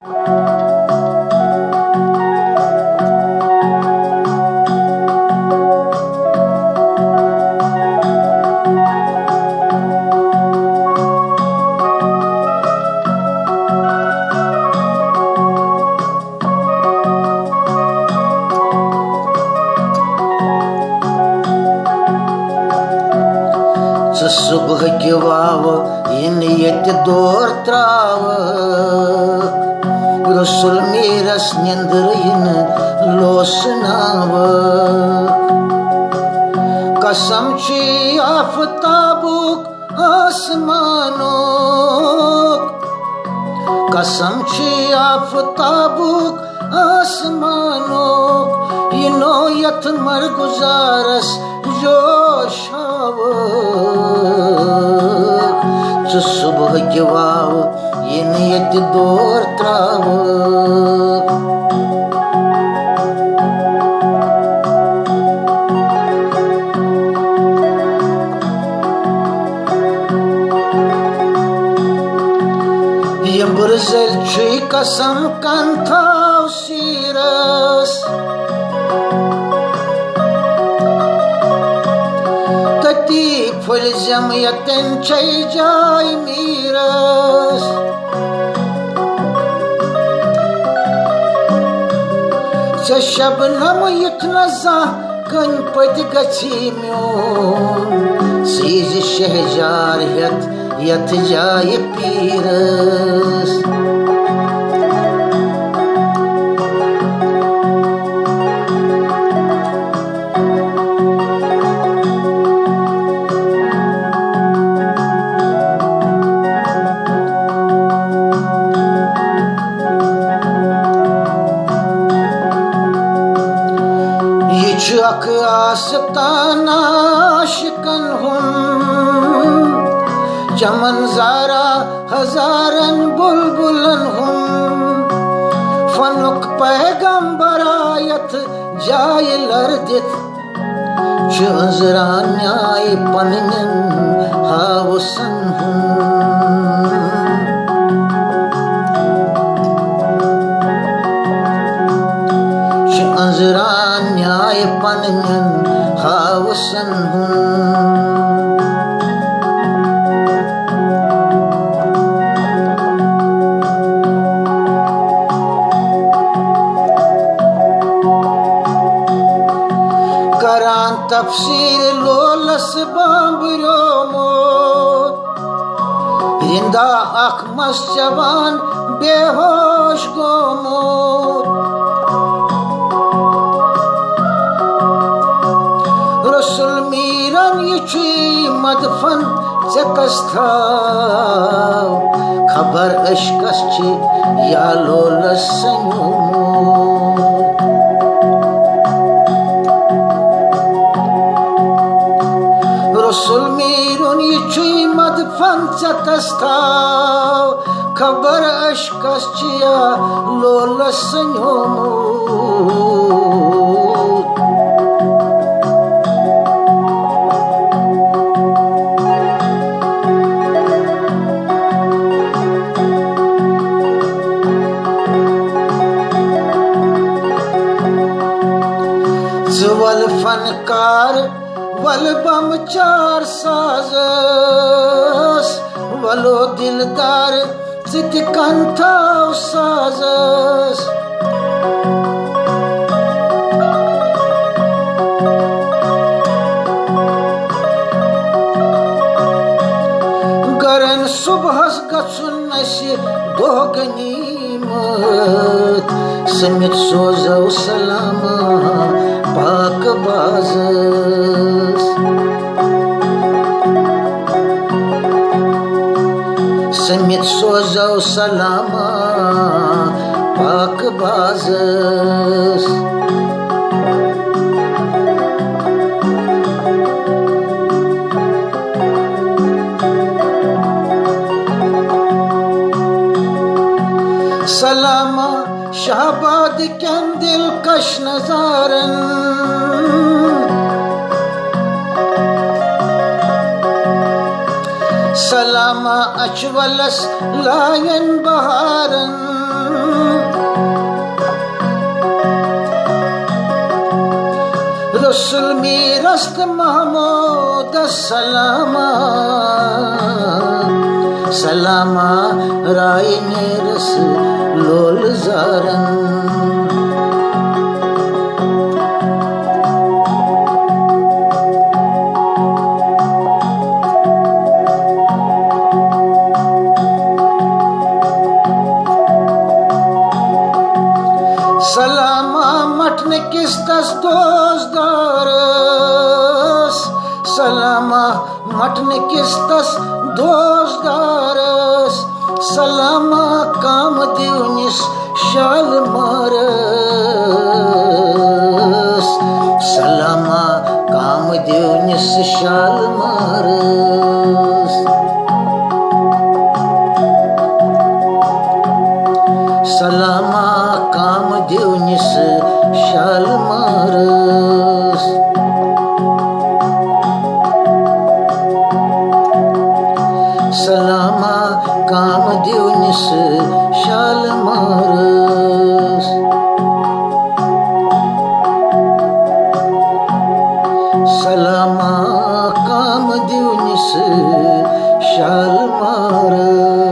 सुबह के वाव इन यत दौर त्राव रसुल मेरस निंद्र इन लोसनाव कसम छी आफताबुक आसमानों कसम छी आफताबुक आसमानों इनो यथ मर गुजारस जोशाव सुबह के वाव इन यत दौर त्राव Brazil kasam kan thav siras tati fulzam yaten chay jay miras se shabnam yitna za kan pad gachimyon siz shehjar yat jay piras Çak asıtana aşkın hun Çaman zara hazaran bulbulan hun Fanuk peygamber ayet caylar dit Çözran ay paninin havusan hun Çözran ay paninin havusan hun Tafsir lolas bambromot Rinda akmas javan behosh gomot Rasul miran yichi madfan zekastav Khabar ashkaschi ya lolas sanyumot Rasul mirun yichi madfan zekastav Khabar ashkaschi ya lolas sanyumot Wal fankar wal bam char sazas walo dildar sit kanthav sazas garan subhas gatsun nasi doganimat samit sozav salama pak bazas samit sozav salama pak bazas salama Şahbad kendil kaş nazarın Salama açvalas layen baharın सुलमी रस्त Mahmood सलामा सलामा राय नेरस लोल जारन सलामा मटने किस दस दोस्तदारस सलामा मटने किस दस दोस्तदारस सलामा काम दिवनिस शाल मारस सलामा काम दिवनिस शाल मारस सलामा काम दिवनिस शाल मारस सलामा काम दिवनिस शाल मारस सलामा काम दिवनिस शाल मारस